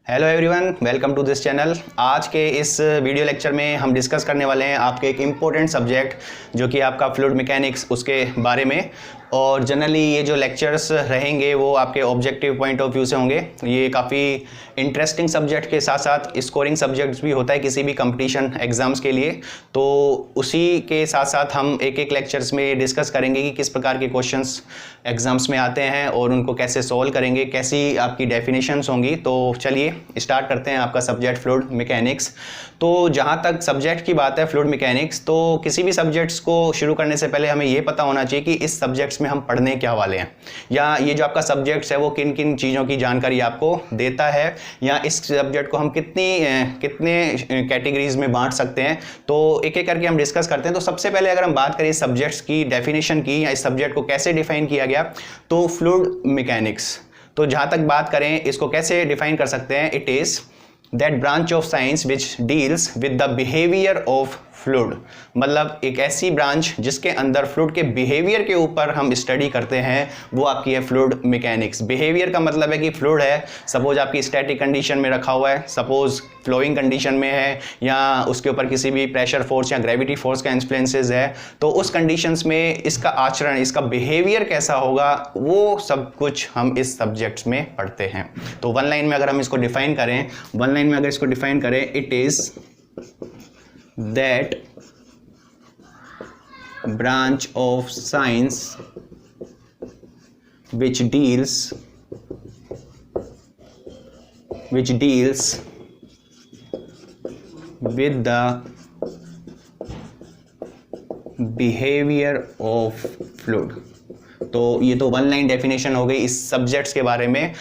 Hello everyone, welcome to this channel. आज के इस वीडियो लेक्चर में हम डिस्कस करने वाले हैं आपके एक इम्पोर्टेंट सब्जेक्ट जो कि आपका फ्लूइड मैकेनिक्स, उसके बारे में। और जनरली ये जो लेक्चर्स रहेंगे वो आपके ऑब्जेक्टिव पॉइंट ऑफ व्यू से होंगे। ये काफ़ी इंटरेस्टिंग सब्जेक्ट के साथ साथ स्कोरिंग सब्जेक्ट्स भी होता है किसी भी कंपटीशन एग्ज़ाम्स के लिए। तो उसी के साथ साथ हम एक एक लेक्चर्स में डिस्कस करेंगे कि किस प्रकार के क्वेश्चंस एग्ज़ाम्स में आते हैं और उनको कैसे सॉल्व करेंगे, कैसी आपकी डेफिनेशंस होंगी। तो चलिए स्टार्ट करते हैं आपका सब्जेक्ट फ्लूइड मैकेनिक्स। तो जहाँ तक सब्जेक्ट की बात है फ्लूइड मैकेनिक्स, तो किसी भी सब्जेक्ट्स को शुरू करने से पहले हमें ये पता होना चाहिए कि इस सब्जेक्ट्स में हम पढ़ने क्या वाले हैं, या ये जो आपका सब्जेक्ट्स है वो किन किन चीज़ों की जानकारी आपको देता है, या इस सब्जेक्ट को हम कितने कैटेगरीज में बांट सकते हैं। तो एक एक करके हम डिस्कस करते हैं। तो सबसे पहले अगर हम बात करें इस सब्जेक्ट्स की डेफिनेशन की, या इस सब्जेक्ट को कैसे डिफाइन किया गया, तो फ्लूइड मैकेनिक्स, तो जहाँ तक बात करें इसको कैसे डिफाइन कर सकते हैं, it is that branch of science which deals with the behaviour of fluid. मतलब एक ऐसी ब्रांच जिसके अंदर फ्लूइड के बिहेवियर के ऊपर हम स्टडी करते हैं, वो आपकी है फ्लूइड मैकेनिक्स। बिहेवियर का मतलब है कि फ्लूइड है, सपोज आपकी स्टैटिक कंडीशन में रखा हुआ है, सपोज फ्लोइंग कंडीशन में है, या उसके ऊपर किसी भी प्रेशर फोर्स या ग्रेविटी फोर्स का इन्फ्लुएंसेस है, तो उस कंडीशंस में इसका आचरण, इसका बिहेवियर कैसा होगा, वो सब कुछ हम इस सब्जेक्ट्स में पढ़ते हैं। तो वन लाइन में अगर हम इसको डिफाइन करें, it is that branch of science which deals with the behavior of fluid। तो ये तो वन लाइन डेफिनेशन हो गई इस सब्जेक्ट्स के बारे में।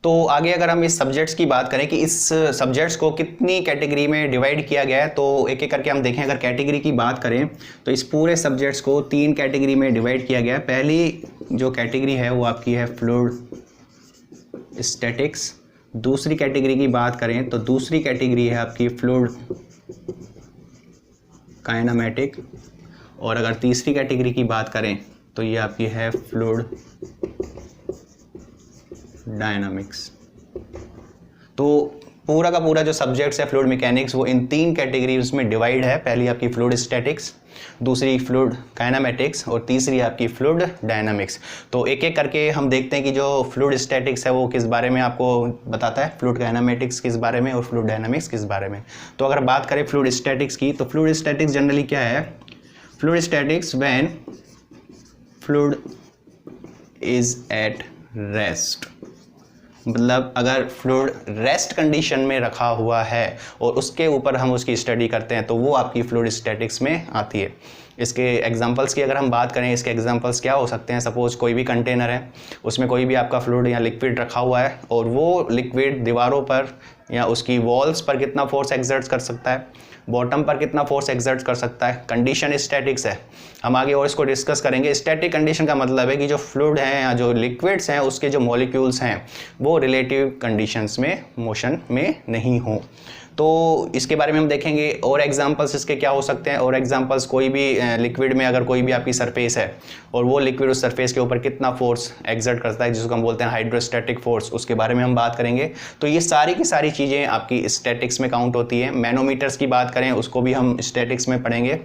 तो आगे अगर हम इस सब्जेक्ट्स की बात करें कि इस सब्जेक्ट्स को कितनी कैटेगरी में डिवाइड किया गया है, तो एक एक करके हम देखें। अगर कैटेगरी की बात करें तो इस पूरे सब्जेक्ट्स को 3 कैटेगरी में डिवाइड किया गया है। पहली जो कैटेगरी है वो आपकी है फ्लूइड स्टैटिक्स। दूसरी कैटेगरी की बात करें तो दूसरी कैटेगरी है आपकी फ्लूइड काइनेमैटिक। और अगर तीसरी कैटेगरी की बात करें तो ये आपकी है फ्लूइड डायनामिक्स। तो पूरा का पूरा जो सब्जेक्ट्स है फ्लूइड मैकेनिक्स वो इन 3 कैटेगरीज में डिवाइड है। पहली आपकी फ्लूइड स्टैटिक्स, दूसरी फ्लूइड काइनेमैटिक्स, और तीसरी आपकी फ्लूइड डायनामिक्स। तो एक एक करके हम देखते हैं कि जो फ्लूइड स्टैटिक्स है वो किस बारे में आपको बताता है, फ्लूइड काइनेमैटिक्स किस बारे में, और फ्लूइड डायनामिक्स किस बारे में। तो अगर बात करें फ्लूइड स्टैटिक्स की, तो फ्लूइड स्टैटिक्स जनरली क्या है, fluid statics when fluid is at rest. मतलब अगर फ्लूइड रेस्ट कंडीशन में रखा हुआ है और उसके ऊपर हम उसकी स्टडी करते हैं, तो वो आपकी फ्लूइड स्टैटिक्स में आती है। इसके एग्जांपल्स की अगर हम बात करें, इसके एग्जांपल्स क्या हो सकते हैं, सपोज कोई भी कंटेनर है, उसमें कोई भी आपका फ्लूइड या लिक्विड रखा हुआ है, और वो लिक्विड दीवारों पर या उसकी वॉल्स पर कितना फोर्स एक्सर्ट कर सकता है, बॉटम पर कितना फोर्स एक्सर्ट कर सकता है, कंडीशन स्टैटिक्स है। हम आगे और इसको डिस्कस करेंगे। स्टैटिक कंडीशन का मतलब है कि जो फ्लूइड हैं या जो लिक्विड्स हैं उसके जो मॉलिक्यूल्स हैं वो रिलेटिव कंडीशंस में मोशन में नहीं हो। तो इसके बारे में हम देखेंगे। और एग्जांपल्स इसके क्या हो सकते हैं, और एग्जांपल्स कोई भी लिक्विड में अगर कोई भी आपकी सरफेस है और वो लिक्विड उस सरफेस के ऊपर कितना फोर्स एक्सर्ट करता है, जिसको हम बोलते हैं हाइड्रोस्टैटिक फोर्स, उसके बारे में हम बात करेंगे। तो ये सारी की सारी चीज़ें आपकी स्टैटिक्स में काउंट होती है। मैनोमीटर्स की बात करें उसको भी हम स्टैटिक्स में पढ़ेंगे,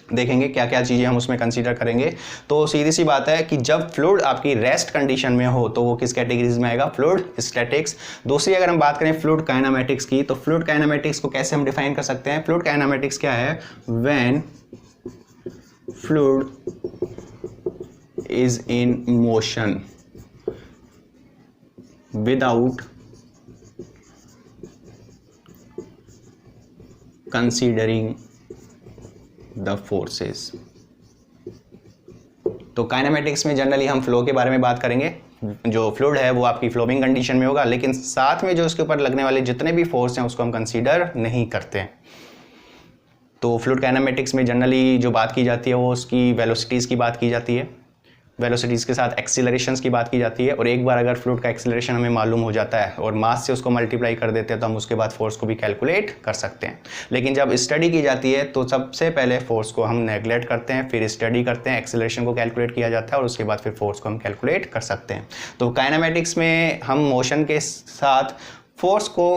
देखेंगे क्या क्या चीज़ें हम उसमें कंसीडर करेंगे। तो सीधी सी बात है कि जब फ्लूइड आपकी रेस्ट कंडीशन में हो तो वो किस कैटेगरीज में आएगा, फ्लूइड स्टैटिक्स। दूसरी अगर हम बात करें फ्लूइड काइनेमैटिक्स की, तो फ्लूइड काइनेमैटिक्स को कैसे हम डिफाइन कर सकते हैं। फ्लूइड काइनेमैटिक्स क्या है, when fluid is in motion without considering the forces. तो काइनेमैटिक्स में जनरली हम फ्लो के बारे में बात करेंगे। जो फ्लूइड है वो आपकी फ्लोइंग कंडीशन में होगा, लेकिन साथ में जो उसके ऊपर लगने वाले जितने भी फोर्स हैं उसको हम कंसीडर नहीं करते हैं। तो फ्लूइड काइनेमैटिक्स में जनरली जो बात की जाती है वो उसकी वेलोसिटीज़ की बात की जाती है, वेलोसिटीज़ के साथ एक्सीलरेशंस की बात की जाती है। और एक बार अगर फ्लूइड का एक्सीलरेशन हमें मालूम हो जाता है और मास से उसको मल्टीप्लाई कर देते हैं, तो हम उसके बाद फोर्स को भी कैलकुलेट कर सकते हैं। लेकिन जब स्टडी की जाती है तो सबसे पहले फोर्स को हम नेगलेक्ट करते हैं, फिर स्टडी करते हैं, एक्सीलरेशन को कैलकुलेट किया जाता है, और उसके बाद फिर फोर्स को हम कैलकुलेट कर सकते हैं। तो काइनेमैटिक्स में हम मोशन के साथ फोर्स को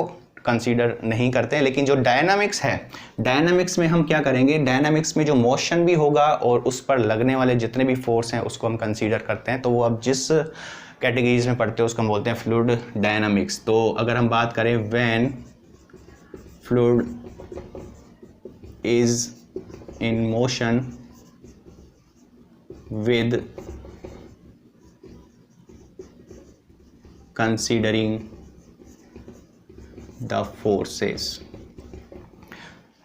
कंसीडर नहीं करते हैं। लेकिन जो डायनामिक्स है, डायनामिक्स में हम क्या करेंगे, डायनामिक्स में जो मोशन भी होगा और उस पर लगने वाले जितने भी फोर्स हैं उसको हम कंसीडर करते हैं। तो वो अब जिस कैटेगरीज में पढ़ते हैं उसको हम बोलते हैं फ्लूइड डायनामिक्स। तो अगर हम बात करें when fluid is in motion with considering the forces,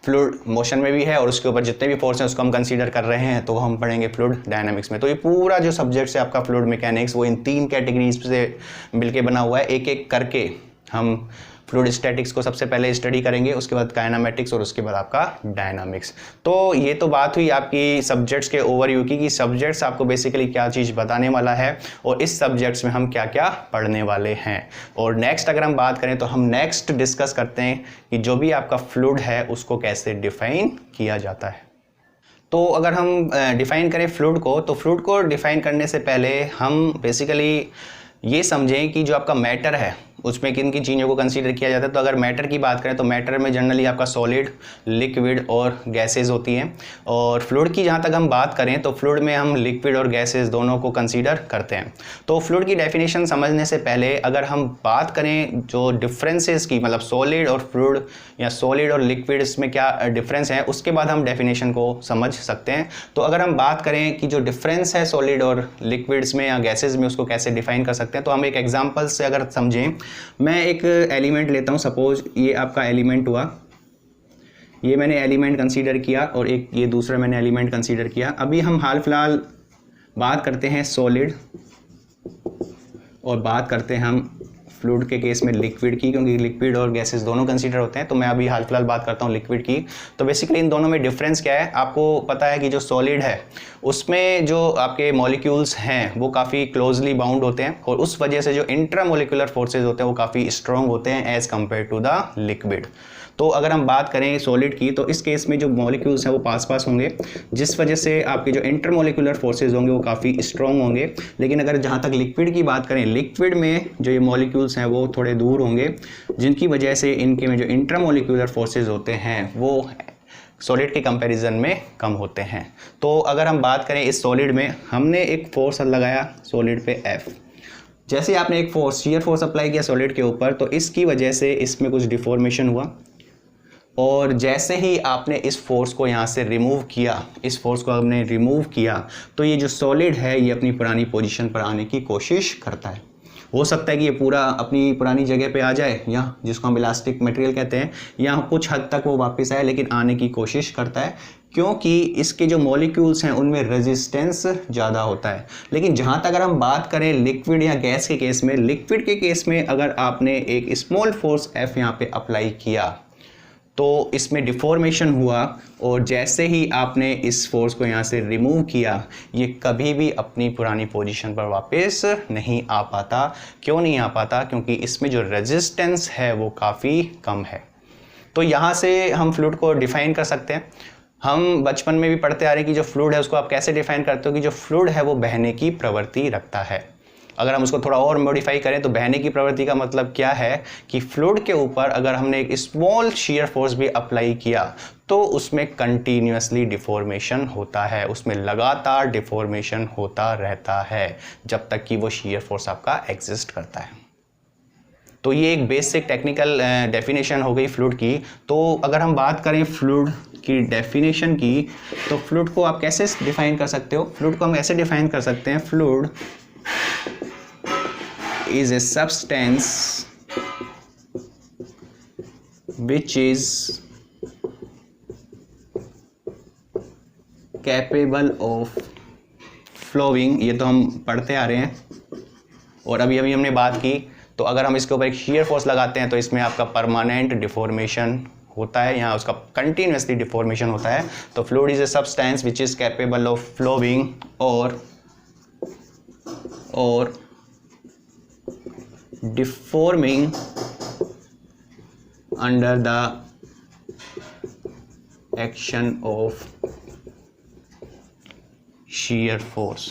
fluid motion में भी है और उसके ऊपर जितने भी फोर्स हैं उसको हम कंसीडर कर रहे हैं, तो हम पढ़ेंगे फ्लूइड डायनामिक्स में। तो ये पूरा जो सब्जेक्ट है आपका फ्लूइड मैकेनिक्स, वो इन 3 कैटेगरीज से मिलके बना हुआ है। एक एक करके हम फ्लूइड स्टैटिक्स को सबसे पहले स्टडी करेंगे, उसके बाद काइनेमेटिक्स और उसके बाद आपका डायनामिक्स। तो ये तो बात हुई आपकी सब्जेक्ट्स के ओवरव्यू की, कि सब्जेक्ट्स आपको बेसिकली क्या चीज़ बताने वाला है और इस सब्जेक्ट्स में हम क्या क्या पढ़ने वाले हैं। और नेक्स्ट अगर हम बात करें तो हम नेक्स्ट डिस्कस करते हैं कि जो भी आपका फ्लूइड है उसको कैसे डिफाइन किया जाता है। तो अगर हम डिफाइन करें फ्लूइड को, तो फ्लूइड को डिफाइन करने से पहले हम बेसिकली ये समझें कि जो आपका मैटर है उसमें किन किन चीज़ों को कंसीडर किया जाता है। तो अगर मैटर की बात करें तो मैटर में जनरली आपका सॉलिड, लिक्विड और गैसेज होती हैं। और फ्लूइड की जहाँ तक हम बात करें तो फ्लूइड में हम लिक्विड और गैसेज दोनों को कंसीडर करते हैं। तो फ्लूइड की डेफिनेशन समझने से पहले अगर हम बात करें जो डिफरेंसेस की, मतलब सॉलिड और फ्लूइड या सॉलिड और लिक्विड में क्या डिफरेंस है, उसके बाद हम डेफिनेशन को समझ सकते हैं। तो अगर हम बात करें कि जो डिफरेंस है सॉलिड और लिक्विड्स में या गैसेज में, उसको कैसे डिफाइन कर सकते हैं, तो हम एक एग्जाम्पल से अगर समझें, मैं एक एलिमेंट लेता हूं, सपोज ये आपका एलिमेंट हुआ, ये मैंने एलिमेंट कंसीडर किया और एक ये दूसरा मैंने एलिमेंट कंसीडर किया। अभी हम हाल फिलहाल बात करते हैं सॉलिड और बात करते हैं हम फ्लूइड के केस में लिक्विड की, क्योंकि लिक्विड और गैसेस दोनों कंसीडर होते हैं। तो मैं अभी हाल फिलहाल बात करता हूँ लिक्विड की। तो बेसिकली इन दोनों में डिफरेंस क्या है, आपको पता है कि जो सॉलिड है उसमें जो आपके मॉलिक्यूल्स हैं वो काफ़ी क्लोजली बाउंड होते हैं और उस वजह से जो इंट्रामोलिकुलर फोर्सेज होते हैं वो काफ़ी स्ट्रॉन्ग होते हैं as compare to the liquid. तो अगर हम बात करें सॉलिड की, तो इस केस में जो मॉलिक्यूल्स हैं वो पास पास होंगे, जिस वजह से आपके जो इंटरमोलिकुलर फोर्सेज होंगे वो काफ़ी स्ट्रॉन्ग होंगे। लेकिन अगर जहाँ तक लिक्विड की बात करें, लिक्विड में जो ये मॉलिक्यूल्स हैं वो थोड़े दूर होंगे, जिनकी वजह से इनके में जो इंटरमोलिकुलर फोर्सेज होते हैं वो सॉलिड के कंपैरिजन में कम होते हैं। तो अगर हम बात करें इस सॉलिड में, हमने एक फोर्स लगाया सॉलिड पे F, जैसे ही आपने एक फोर्स, शियर फोर्स अप्लाई किया सॉलिड के ऊपर, तो इसकी वजह से इसमें कुछ डिफॉर्मेशन हुआ और जैसे ही आपने इस फोर्स को यहाँ से रिमूव किया, इस फोर्स को आपने रिमूव किया, तो ये जो सॉलिड है ये अपनी पुरानी पोजीशन पर आने की कोशिश करता है। हो सकता है कि ये पूरा अपनी पुरानी जगह पे आ जाए, या जिसको हम इलास्टिक मटेरियल कहते हैं, या कुछ हद तक वो वापस आए, लेकिन आने की कोशिश करता है क्योंकि इसके जो मॉलिक्यूल्स हैं उनमें रेजिस्टेंस ज़्यादा होता है। लेकिन जहाँ तक अगर हम बात करें लिक्विड या गैस के केस में, लिक्विड के केस में अगर आपने एक स्मॉल फोर्स F यहाँ पे अप्लाई किया तो इसमें डिफॉर्मेशन हुआ और जैसे ही आपने इस फोर्स को यहाँ से रिमूव किया, ये कभी भी अपनी पुरानी पोजीशन पर वापस नहीं आ पाता। क्यों नहीं आ पाता? क्योंकि इसमें जो रेजिस्टेंस है वो काफ़ी कम है। तो यहाँ से हम फ्लूइड को डिफाइन कर सकते हैं। हम बचपन में भी पढ़ते आ रहे हैं कि जो फ्लूइड है उसको आप कैसे डिफाइन करते हो कि जो फ्लूइड है वो बहने की प्रवृत्ति रखता है। अगर हम उसको थोड़ा और मॉडिफाई करें तो बहने की प्रवृत्ति का मतलब क्या है कि फ्लूइड के ऊपर अगर हमने एक स्मॉल शियर फोर्स भी अप्लाई किया तो उसमें कंटिन्यूसली डिफॉर्मेशन होता है, उसमें लगातार डिफॉर्मेशन होता रहता है जब तक कि वो शियर फोर्स आपका एग्जिस्ट करता है। तो ये एक बेसिक टेक्निकल डेफिनेशन हो गई फ्लूइड की। तो अगर हम बात करें फ्लूइड की डेफिनेशन की, तो फ्लूइड को आप कैसे डिफाइन कर सकते हो? फ्लूइड को हम ऐसे डिफाइन कर सकते हैं, fluid is a substance which is capable of flowing। ये तो हम पढ़ते आ रहे हैं और अभी हमने बात की। तो अगर हम इसके ऊपर एक shear force लगाते हैं तो इसमें आपका परमानेंट डिफॉर्मेशन होता है, यहाँ उसका कंटिन्यूसली डिफॉर्मेशन होता है। तो fluid is a substance which is capable of flowing और deforming under the action of shear force।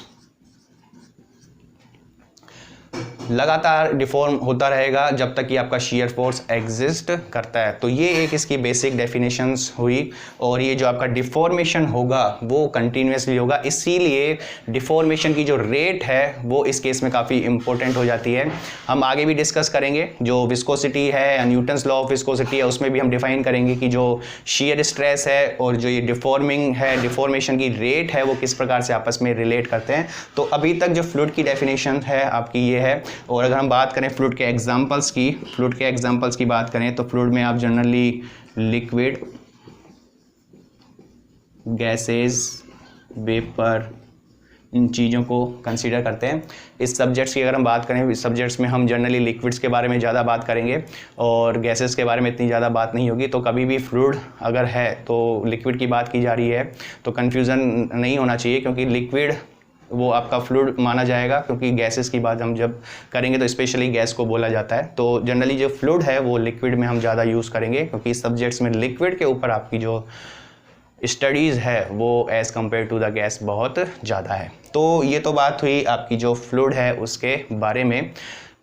लगातार डिफॉर्म होता रहेगा जब तक कि आपका शीयर फोर्स एग्जिस्ट करता है। तो ये एक इसकी बेसिक डेफिनेशंस हुई। और ये जो आपका डिफॉर्मेशन होगा वो कंटिन्यूसली होगा, इसीलिए डिफॉर्मेशन की जो रेट है वो इस केस में काफ़ी इंपॉर्टेंट हो जाती है। हम आगे भी डिस्कस करेंगे, जो विस्कोसिटी है, न्यूटन्स लॉ ऑफ विस्कोसिटी है, उसमें भी हम डिफाइन करेंगे कि जो शीयर स्ट्रेस है और जो ये डिफॉर्मिंग है, डिफॉर्मेशन की रेट है, वो किस प्रकार से आपस में रिलेट करते हैं। तो अभी तक जो फ्लूइड की डेफिनेशन है आपकी ये है। और अगर हम बात करें फ्लूइड के एग्जांपल्स की बात करें तो फ्लूइड में आप जनरली लिक्विड, गैसेस, वेपर, इन चीज़ों को कंसीडर करते हैं। इस सब्जेक्ट्स की अगर हम बात करें, इस सब्जेक्ट्स में हम जनरली लिक्विड्स के बारे में ज़्यादा बात करेंगे और गैसेस के बारे में इतनी ज़्यादा बात नहीं होगी। तो कभी भी फ्लूइड अगर है तो लिक्विड की बात की जा रही है तो कन्फ्यूज़न नहीं होना चाहिए, क्योंकि लिक्विड वो आपका फ्लूइड माना जाएगा, क्योंकि गैसेस की बात हम जब करेंगे तो स्पेशली गैस को बोला जाता है। तो जनरली जो फ्लूइड है वो लिक्विड में हम ज़्यादा यूज़ करेंगे, क्योंकि इस सब्जेक्ट्स में लिक्विड के ऊपर आपकी जो स्टडीज़ है वो as compare to the gas बहुत ज़्यादा है। तो ये तो बात हुई आपकी जो फ्लूइड है उसके बारे में।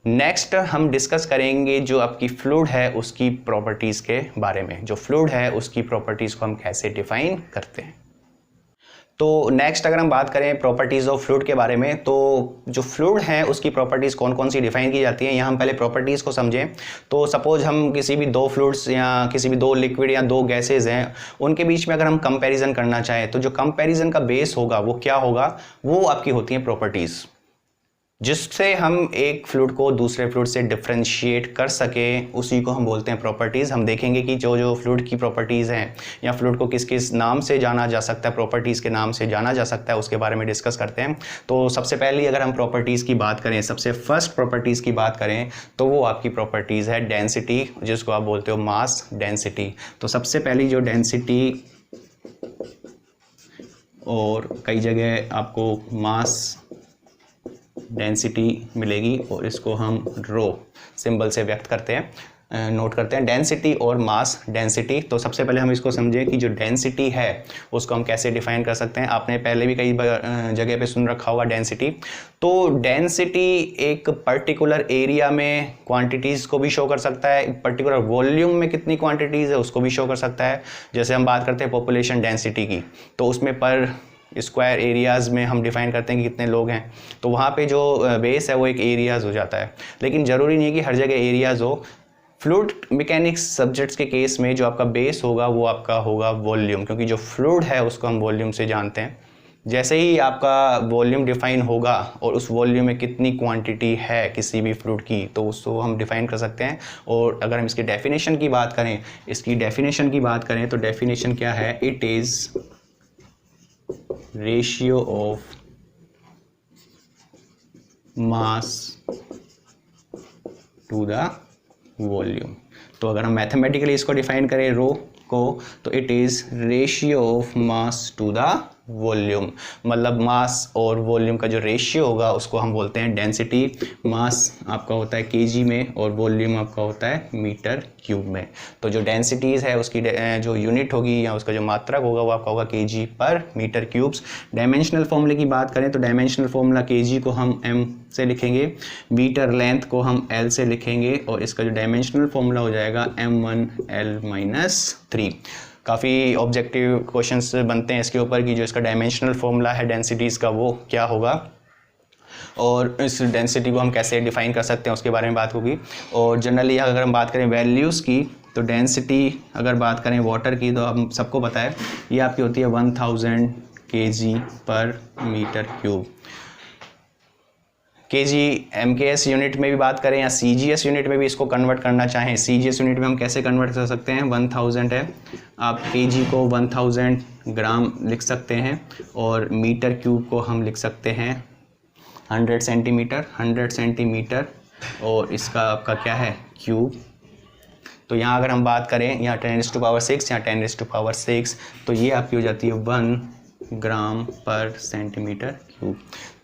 नेक्स्ट हम डिस्कस करेंगे जो आपकी फ्लूइड है उसकी प्रॉपर्टीज़ के बारे में। जो फ्लूइड है उसकी प्रॉपर्टीज़ को हम कैसे डिफाइन करते हैं। तो नेक्स्ट अगर हम बात करें प्रॉपर्टीज़ ऑफ फ्लूइड के बारे में, तो जो फ्लूइड है उसकी प्रॉपर्टीज़ कौन कौन सी डिफाइन की जाती हैं, यहाँ हम पहले प्रॉपर्टीज़ को समझें। तो सपोज हम किसी भी दो फ्लूइड्स या किसी भी दो लिक्विड या दो गैसेज हैं, उनके बीच में अगर हम कंपैरिजन करना चाहें तो जो कंपैरिजन का बेस होगा वो क्या होगा, वो आपकी होती हैं प्रॉपर्टीज़, जिससे हम एक फ्लूइड को दूसरे फ्लूइड से डिफरेंशिएट कर सकें, उसी को हम बोलते हैं प्रॉपर्टीज़। हम देखेंगे कि जो जो फ्लूइड की प्रॉपर्टीज़ हैं या फ्लूइड को किस किस नाम से जाना जा सकता है, प्रॉपर्टीज़ के नाम से जाना जा सकता है, उसके बारे में डिस्कस करते हैं। तो सबसे पहले अगर हम प्रॉपर्टीज़ की बात करें, सबसे फर्स्ट प्रॉपर्टीज़ की बात करें तो वो आपकी प्रॉपर्टीज़ है डेंसिटी, जिसको आप बोलते हो मास डेंसिटी। तो सबसे पहली जो डेंसिटी, और कई जगह आपको मास डेंसिटी मिलेगी और इसको हम रो सिंबल से व्यक्त करते हैं, नोट करते हैं, डेंसिटी और मास डेंसिटी। तो सबसे पहले हम इसको समझें कि जो डेंसिटी है उसको हम कैसे डिफाइन कर सकते हैं। आपने पहले भी कई जगह पे सुन रखा होगा डेंसिटी। तो डेंसिटी एक पर्टिकुलर एरिया में क्वांटिटीज़ को भी शो कर सकता है, एक पर्टिकुलर वॉल्यूम में कितनी क्वांटिटीज़ है उसको भी शो कर सकता है। जैसे हम बात करते हैं पॉपुलेशन डेंसिटी की, तो उसमें पर स्क्वायर एरियाज़ में हम डिफाइन करते हैं कि कितने लोग हैं, तो वहाँ पे जो बेस है वो एक एरियाज़ हो जाता है। लेकिन ज़रूरी नहीं है कि हर जगह एरियाज़ हो। फ्लूइड मैकेनिक्स सब्जेक्ट्स के केस में जो आपका बेस होगा वो आपका होगा वॉल्यूम, क्योंकि जो फ्लूइड है उसको हम वॉल्यूम से जानते हैं। जैसे ही आपका वॉल्यूम डिफाइन होगा और उस वॉल्यूम में कितनी क्वांटिटी है किसी भी फ्लूइड की, तो उसको हम डिफाइन कर सकते हैं। और अगर हम इसकी डेफिनेशन की बात करें, तो डेफिनेशन क्या है, it is ratio of mass to the volume. तो अगर हम मैथमेटिकली इसको डिफाइन करें रो को, तो it is ratio of mass to the volume, मतलब मास और वॉल्यूम का जो रेशियो होगा उसको हम बोलते हैं डेंसिटी। मास आपका होता है केजी में और वॉल्यूम आपका होता है मीटर क्यूब में। तो जो डेंसिटीज़ है उसकी जो यूनिट होगी या उसका जो मात्रक होगा वो आपका होगा केजी पर मीटर क्यूब्स। डायमेंशनल फॉर्मूले की बात करें तो डायमेंशनल फॉर्मूला केजी को हम एम से लिखेंगे, मीटर लेंथ को हम एल से लिखेंगे, और इसका जो डायमेंशनल फॉर्मूला हो जाएगा m1l-3। काफ़ी ऑब्जेक्टिव क्वेश्चंस बनते हैं इसके ऊपर कि जो इसका डायमेंशनल फॉर्मूला है डेंसिटीज़ का वो क्या होगा, और इस डेंसिटी को हम कैसे डिफाइन कर सकते हैं उसके बारे में बात होगी। और जनरली अगर हम बात करें वैल्यूज़ की, तो डेंसिटी अगर बात करें वाटर की, तो हम सबको पता है ये आपकी होती है 1000 kg पर metre cube. kg MKS unit में भी बात करें या CGS यूनिट में भी इसको कन्वर्ट करना चाहें, CGS यूनिट में हम कैसे कन्वर्ट कर सकते हैं, 1000 है, आप kg को 1000 ग्राम लिख सकते हैं, और मीटर क्यूब को हम लिख सकते हैं 100 सेंटीमीटर, और इसका आपका क्या है क्यूब। तो यहाँ अगर हम बात करें यहाँ 10⁻6 या 10⁻6, तो ये आपकी हो जाती है 1 ग्राम पर सेंटीमीटर क्यूब।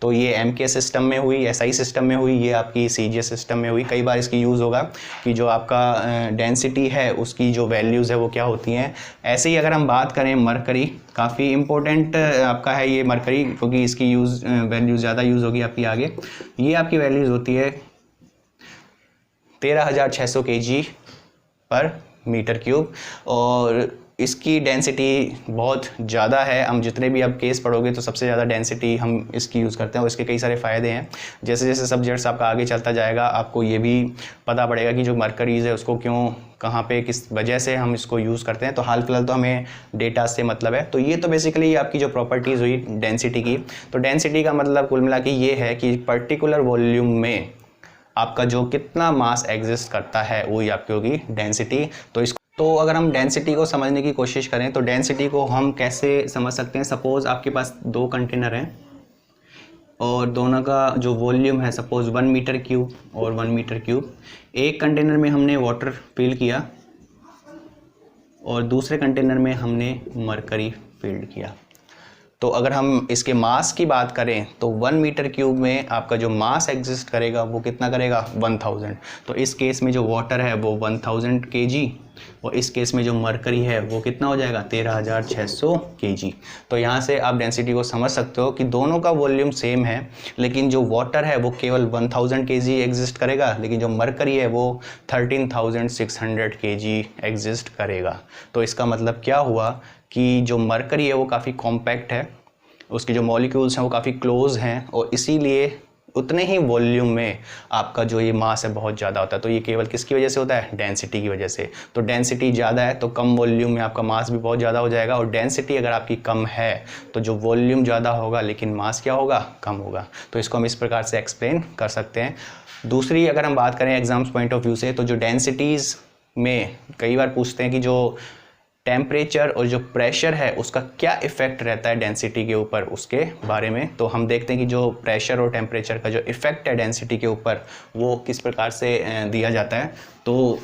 तो ये MK सिस्टम में हुई, SI सिस्टम में हुई, ये आपकी CGS सिस्टम में हुई। कई बार इसकी यूज़ होगा कि जो आपका डेंसिटी है उसकी जो वैल्यूज़ है वो क्या होती हैं। ऐसे ही अगर हम बात करें मरकरी, काफ़ी इंपॉर्टेंट आपका है ये मरकरी, क्योंकि इसकी वैल्यूज़ ज़्यादा यूज़ होगी आपकी आगे। ये आपकी वैल्यूज़ होती है 13,600 kg पर मीटर क्यूब, और इसकी डेंसिटी बहुत ज़्यादा है। हम जितने भी अब केस पढ़ोगे तो सबसे ज़्यादा डेंसिटी हम इसकी यूज़ करते हैं, और इसके कई सारे फ़ायदे हैं। जैसे जैसे सब्जेक्ट्स आपका आगे चलता जाएगा आपको ये भी पता पड़ेगा कि जो मरकरीज़ है उसको क्यों, कहाँ पे, किस वजह से हम इसको यूज़ करते हैं। तो हाल फिलहाल तो हमें डेटा से मतलब है। तो ये तो बेसिकली आपकी जो प्रॉपर्टीज़ हुई डेंसिटी की। तो डेंसिटी का मतलब कुल मिला के ये है कि पर्टिकुलर वॉल्यूम में आपका जो कितना मास एग्जिस्ट करता है वही आपकी होगी डेंसिटी। तो अगर हम डेंसिटी को समझने की कोशिश करें तो डेंसिटी को हम कैसे समझ सकते हैं। सपोज़ आपके पास 2 कंटेनर हैं और दोनों का जो वॉल्यूम है सपोज़ 1 मीटर क्यूब और 1 मीटर क्यूब। एक कंटेनर में हमने वाटर फिल किया और दूसरे कंटेनर में हमने मरकरी फिल किया। तो अगर हम इसके मास की बात करें तो 1 मीटर क्यूब में आपका जो मास एग्जिस्ट करेगा वो कितना करेगा 1000। तो इस केस में जो वाटर है वो 1000 kg, और इस केस में जो मरकरी है वो कितना हो जाएगा 13,600 kg। तो यहाँ से आप डेंसिटी को समझ सकते हो कि दोनों का वॉल्यूम सेम है, लेकिन जो वाटर है वो केवल 1000 kg एग्जिस्ट करेगा, लेकिन जो मरकरी है वो 13,600 kg एग्जिस्ट करेगा। तो इसका मतलब क्या हुआ कि जो मरकरी है वो काफ़ी कॉम्पैक्ट है, उसके जो मॉलिक्यूल्स हैं वो काफ़ी क्लोज हैं, और इसीलिए उतने ही वॉल्यूम में आपका जो ये मास है बहुत ज़्यादा होता है। तो ये केवल किसकी वजह से होता है, डेंसिटी की वजह से। तो डेंसिटी ज़्यादा है तो कम वॉल्यूम में आपका मास भी बहुत ज़्यादा हो जाएगा, और डेंसिटी अगर आपकी कम है तो जो वॉल्यूम ज़्यादा होगा लेकिन मास क्या होगा, कम होगा। तो इसको हम इस प्रकार से एक्सप्लेन कर सकते हैं। दूसरी अगर हम बात करें एग्जाम्स पॉइंट ऑफ व्यू से, तो जो डेंसिटीज़ में कई बार पूछते हैं कि जो टेम्परेचर और जो प्रेशर है उसका क्या इफ़ेक्ट रहता है डेंसिटी के ऊपर, उसके बारे में। तो हम देखते हैं कि जो प्रेशर और टेम्परेचर का जो इफ़ेक्ट है डेंसिटी के ऊपर वो किस प्रकार से दिया जाता है। तो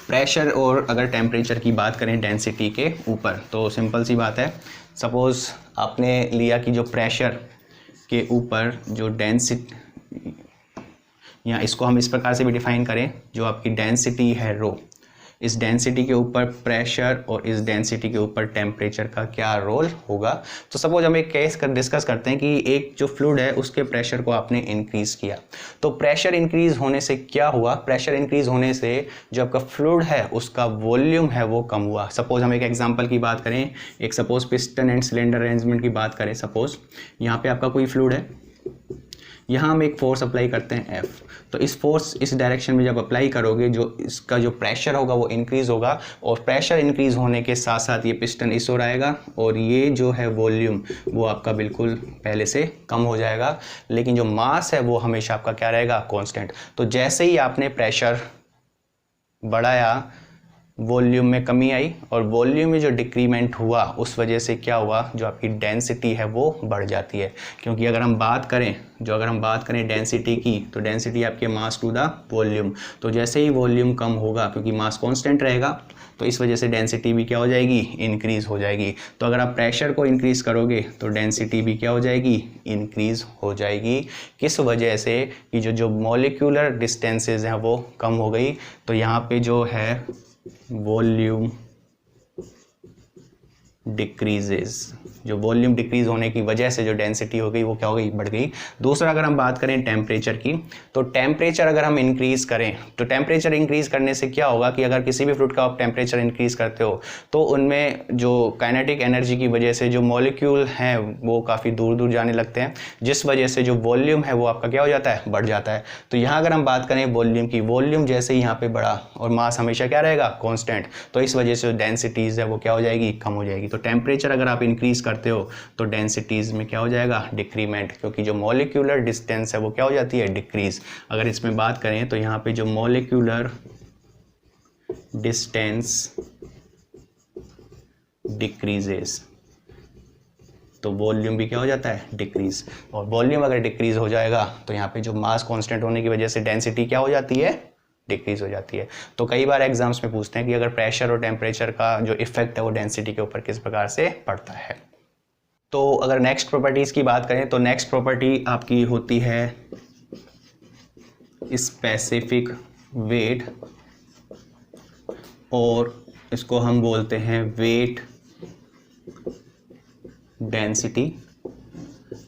प्रेशर और अगर टेम्परेचर की बात करें डेंसिटी के ऊपर तो सिंपल सी बात है। सपोज़ आपने लिया कि जो प्रेशर के ऊपर जो डेंसिटी, या इसको हम इस प्रकार से भी डिफाइन करें, जो आपकी डेंसिटी है रो, इस डेंसिटी के ऊपर प्रेशर और इस डेंसिटी के ऊपर टेम्परेचर का क्या रोल होगा। तो सपोज हम एक केस डिस्कस करते हैं कि एक जो फ्लूइड है उसके प्रेशर को आपने इंक्रीज़ किया। तो प्रेशर इंक्रीज़ होने से क्या हुआ, प्रेशर इंक्रीज़ होने से जो आपका फ्लूइड है उसका वॉल्यूम है वो कम हुआ। सपोज हम एक एग्जांपल की बात करें, एक suppose piston and cylinder arrangement की बात करें। सपोज यहाँ पे आपका कोई फ्लूइड है, यहाँ हम एक फोर्स अप्लाई करते हैं F। तो इस फोर्स इस डायरेक्शन में जब अप्लाई करोगे जो इसका जो प्रेशर होगा वो इंक्रीज़ होगा, और प्रेशर इंक्रीज़ होने के साथ साथ ये पिस्टन इस ओर आएगा, और ये जो है वॉल्यूम वो आपका बिल्कुल पहले से कम हो जाएगा, लेकिन जो मास है वो हमेशा आपका क्या रहेगा, कांस्टेंट। तो जैसे ही आपने प्रेशर बढ़ाया वॉल्यूम में कमी आई, और वॉल्यूम में जो डिक्रीमेंट हुआ उस वजह से क्या हुआ, जो आपकी डेंसिटी है वो बढ़ जाती है। क्योंकि अगर हम बात करें डेंसिटी की, तो डेंसिटी आपके मास टू द वॉल्यूम। तो जैसे ही वॉल्यूम कम होगा, क्योंकि मास कांस्टेंट रहेगा, तो इस वजह से डेंसिटी भी क्या हो जाएगी, इंक्रीज़ हो जाएगी। तो अगर आप प्रेशर को इंक्रीज़ करोगे तो डेंसिटी भी क्या हो जाएगी, इंक्रीज़ हो जाएगी। किस वजह से कि जो मॉलिक्यूलर डिस्टेंसेज हैं वो कम हो गई। तो यहाँ पे जो है वॉल्यूम डिक्रीजेस, जो वॉल्यूम डिक्रीज होने की वजह से जो डेंसिटी हो गई वो क्या हो गई, बढ़ गई। दूसरा अगर हम बात करें टेम्परेचर की, तो टेम्परेचर अगर हम इंक्रीज़ करें तो टेम्परेचर इंक्रीज़ करने से क्या होगा कि अगर किसी भी फ्लूइड का आप टेम्परेचर इंक्रीज़ करते हो तो उनमें जो काइनेटिक एनर्जी की वजह से जो मॉलिक्यूल हैं वो काफ़ी दूर दूर जाने लगते हैं, जिस वजह से जो वॉल्यूम है वो आपका क्या हो जाता है, बढ़ जाता है। तो यहाँ अगर हम बात करें वॉल्यूम की, वॉल्यूम जैसे ही यहाँ पे बढ़ा और मास हमेशा क्या रहेगा, कॉन्स्टेंट, तो इस वजह से जो डेंसिटीज़ है वो क्या हो जाएगी, कम हो जाएगी। तो टेम्परेचर अगर आप इंक्रीज़ करते हो तो डेंसिटीज़ में क्या हो जाएगा, डिक्रीमेंट, क्योंकि जो मॉलिक्यूलर डिस्टेंस है वो क्या हो जाती है, डिक्रीज। अगर इसमें बात करें तो यहाँ पे जो मॉलिक्यूलर डिस्टेंस डिक्रीजेस, तो वॉल्यूम भी क्या हो जाता है, डिक्रीज। और वॉल्यूम अगर डिक्रीज हो जाएगा तो यहाँ पे जो मास कांस्टेंट होने की वजह से डेंसिटी क्या हो जाती है, डिक्रीज हो जाती है। तो कई बार एग्जाम्स में पूछते हैं कि अगर प्रेशर और टेम्परेचर का जो इफेक्ट है वो डेंसिटी के ऊपर किस प्रकार से पड़ता है। तो अगर नेक्स्ट प्रॉपर्टीज़ की बात करें तो नेक्स्ट प्रॉपर्टी आपकी होती है स्पेसिफिक वेट, और इसको हम बोलते हैं वेट डेंसिटी।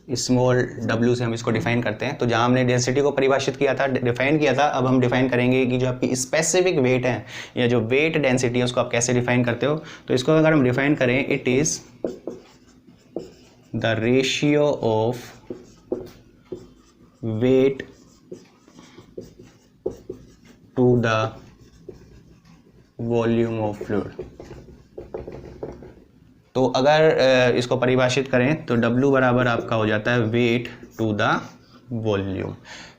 स्मॉल w से हम इसको डिफाइन करते हैं। तो जहाँ हमने डेंसिटी को परिभाषित किया था, डिफाइन किया था, अब हम डिफाइन करेंगे कि जो आपकी स्पेसिफिक वेट है या जो वेट डेंसिटी है उसको आप कैसे डिफाइन करते हो। तो इसको अगर हम डिफाइन करें, it is the ratio of weight to the volume of fluid. तो अगर इसको परिभाषित करें तो W बराबर आपका हो जाता है weight to the volume.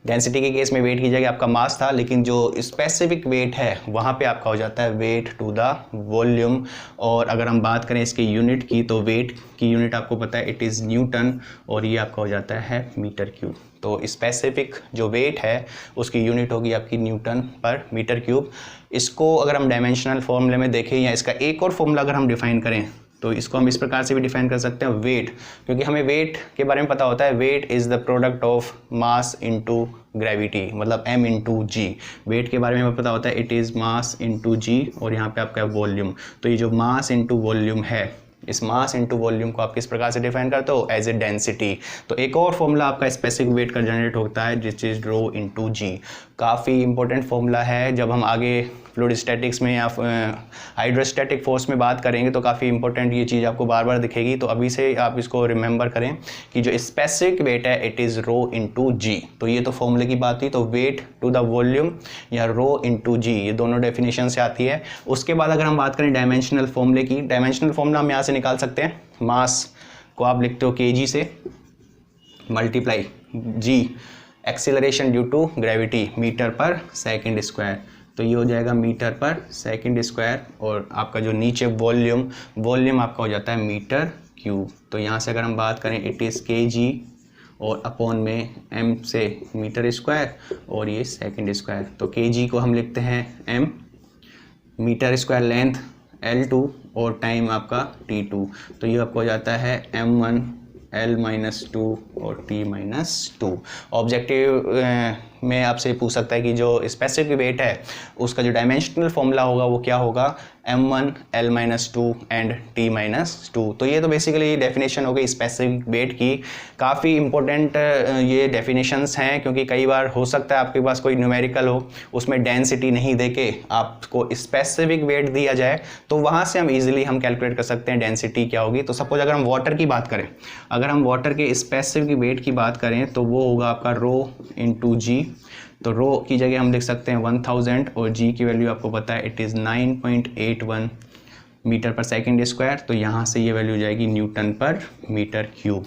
Density के केस में वेट की जगह आपका मास था, लेकिन जो स्पेसिफिक वेट है वहाँ पे आपका हो जाता है वेट टू द वॉल्यूम। और अगर हम बात करें इसके यूनिट की, तो वेट की यूनिट आपको पता है, इट इज़ न्यूटन, और ये आपका हो जाता है मीटर क्यूब। तो स्पेसिफिक जो वेट है उसकी यूनिट होगी आपकी न्यूटन पर मीटर क्यूब। इसको अगर हम डायमेंशनल फॉर्मूले में देखें या इसका एक और फॉर्मूला अगर हम डिफाइन करें तो इसको हम इस प्रकार से भी डिफाइन कर सकते हैं, वेट, क्योंकि हमें वेट के बारे में पता होता है, weight is the product of mass into gravity, मतलब m इंटू जी। वेट के बारे में हमें पता होता है, it is mass into g, और यहाँ पे आपका वॉल्यूम। तो ये जो मास इनटू वॉल्यूम है, इस मास इनटू वॉल्यूम को आप किस प्रकार से डिफाइन करते हो, एज ए डेंसिटी। तो एक और फॉर्मूला आपका स्पेसिफिक वेट का जनरेट होता है, जिच इज रो इनटू जी। काफ़ी इंपॉर्टेंट फॉर्मूला है, जब हम आगे फ्लूइड स्टैटिक्स में या हाइड्रोस्टैटिक फोर्स में बात करेंगे तो काफ़ी इंपॉर्टेंट ये चीज़ आपको बार बार दिखेगी। तो अभी से आप इसको रिमेंबर करें कि जो स्पेसिफिक वेट है इट इज़ रो इनटू जी। तो ये तो फॉर्मूले की बात थी। तो वेट टू द वॉल्यूम या रो इनटू जी, ये दोनों डेफिनेशन से आती है। उसके बाद अगर हम बात करें डायमेंशनल फॉर्मूले की, डायमेंशनल फॉर्मूला हम यहाँ से निकाल सकते हैं। मास को आप लिखते हो kg से multiply g acceleration due to gravity metre per second square. तो ये हो जाएगा मीटर पर सेकंड स्क्वायर, और आपका जो नीचे वॉल्यूम आपका हो जाता है मीटर क्यूब। तो यहाँ से अगर हम बात करें, इट इज़ kg और अपॉन में m से मीटर स्क्वायर और ये सेकंड स्क्वायर। तो kg को हम लिखते हैं m, metre square length L2 और टाइम आपका T2। तो ये आपको हो जाता है m1 L-2 और T-2। ऑब्जेक्टिव में आपसे पूछ सकता है कि जो स्पेसिफिक वेट है उसका जो डायमेंशनल फॉर्मूला होगा वो क्या होगा, m1 L-2 एंड T-2। तो ये तो बेसिकली डेफिनेशन हो गई स्पेसिफिक वेट की। काफ़ी इंपॉर्टेंट ये डेफिनेशंस हैं, क्योंकि कई बार हो सकता है आपके पास कोई न्यूमेरिकल हो, उसमें डेंसिटी नहीं देके आपको स्पेसिफिक वेट दिया जाए, तो वहाँ से हम इजीली कैलकुलेट कर सकते हैं डेंसिटी क्या होगी। तो सपोज अगर हम वाटर की बात करें, अगर हम वाटर के स्पेसिफिक वेट की बात करें तो वो होगा आपका रो इंटू जी। तो रो की जगह हम लिख सकते हैं 1000 और जी की वैल्यू आपको पता है, it is 9.81 metre per second square. तो यहाँ से ये वैल्यू जाएगी न्यूटन पर मीटर क्यूब।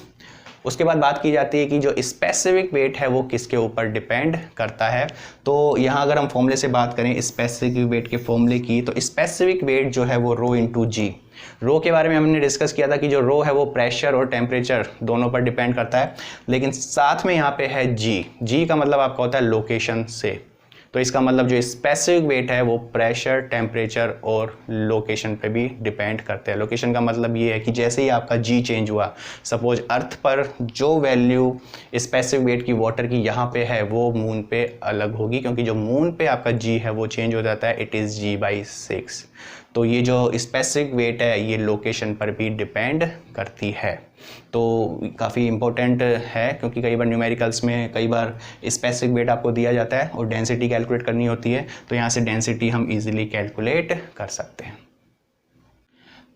उसके बाद बात की जाती है कि जो स्पेसिफिक वेट है वो किसके ऊपर डिपेंड करता है। तो यहाँ अगर हम फॉर्मूले से बात करें स्पेसिफिक वेट के फॉर्मूले की, तो स्पेसिफिक वेट जो है वो रो इंटू जी। रो के बारे में हमने डिस्कस किया था कि जो रो है वो प्रेशर और टेम्परेचर दोनों पर डिपेंड करता है, लेकिन साथ में यहाँ पे है जी। जी का मतलब आपका होता है लोकेशन से। तो इसका मतलब जो स्पेसिफिक वेट है वो प्रेशर, टेम्परेचर और लोकेशन पे भी डिपेंड करते हैं। लोकेशन का मतलब ये है कि जैसे ही आपका जी चेंज हुआ, सपोज अर्थ पर जो वैल्यू स्पेसिफिक वेट की वाटर की यहाँ पे है वो मून पे अलग होगी, क्योंकि जो मून पे आपका जी है वो चेंज हो जाता है, इट इज़ g/6। तो ये जो स्पेसिफिक वेट है ये लोकेशन पर भी डिपेंड करती है। तो काफ़ी इम्पोर्टेंट है, क्योंकि कई बार न्यूमेरिकल्स में कई बार स्पेसिफिक वेट आपको दिया जाता है और डेंसिटी कैलकुलेट करनी होती है, तो यहाँ से डेंसिटी हम इजीली कैलकुलेट कर सकते हैं।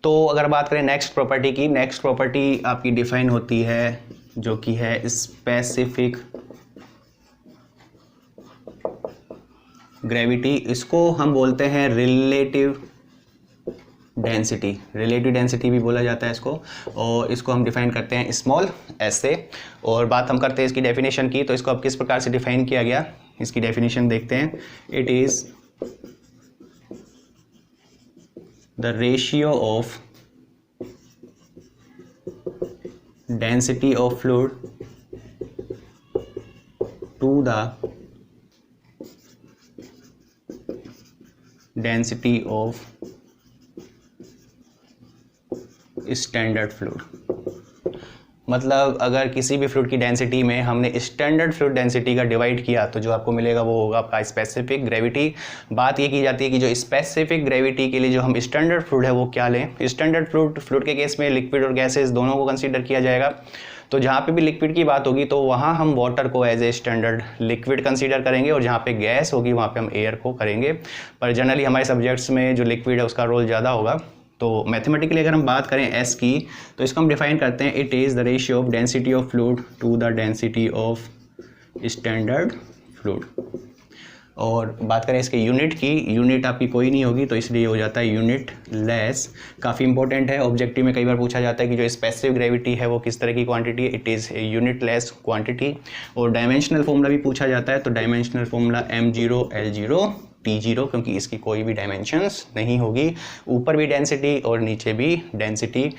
तो अगर बात करें नेक्स्ट प्रॉपर्टी की, नेक्स्ट प्रॉपर्टी आपकी डिफाइन होती है जो कि है स्पेसिफिक ग्रेविटी। इसको हम बोलते हैं रिलेटिव डेंसिटी, रिलेटिव डेंसिटी भी बोला जाता है इसको, और इसको हम डिफाइन करते हैं स्मॉल एस से। और बात हम करते हैं इसकी डेफिनेशन की, तो इसको अब किस प्रकार से डिफाइन किया गया, इसकी डेफिनेशन देखते हैं। It is the ratio of density of fluid to the density of standard fluid. मतलब अगर किसी भी फ्लूइड की डेंसिटी में हमने स्टैंडर्ड फ्लूइड डेंसिटी का डिवाइड किया तो जो आपको मिलेगा वो होगा आपका स्पेसिफिक ग्रेविटी। बात ये की जाती है कि जो स्पेसिफिक ग्रेविटी के लिए जो हम स्टैंडर्ड फ्लूइड है वो क्या लें। स्टैंडर्ड फ्लूइड के केस में लिक्विड और गैसेस दोनों को कंसीडर किया जाएगा। तो जहाँ पे भी लिक्विड की बात होगी तो वहाँ हम वाटर को as a standard liquid consider करेंगे, और जहाँ पे गैस होगी वहाँ पे हम एयर को करेंगे। पर जनरली हमारे सब्जेक्ट्स में जो लिक्विड है उसका रोल ज़्यादा होगा। तो मैथमेटिकली अगर हम बात करें एस की, तो इसको हम डिफाइन करते हैं, it is the ratio of density of fluid to the density of standard fluid. और बात करें इसके यूनिट की, यूनिट आपकी कोई नहीं होगी तो इसलिए हो जाता है यूनिट लेस। काफ़ी इंपॉर्टेंट है, ऑब्जेक्टिव में कई बार पूछा जाता है कि जो स्पेसिफिक ग्रेविटी है वो किस तरह की क्वांटिटी है, it is a unit less quantity. और डायमेंशनल फॉर्मूला भी पूछा जाता है, तो dimensional formula m0 L0 T0, क्योंकि इसकी कोई भी डायमेंशंस नहीं होगी, ऊपर भी डेंसिटी और नीचे भी डेंसिटी।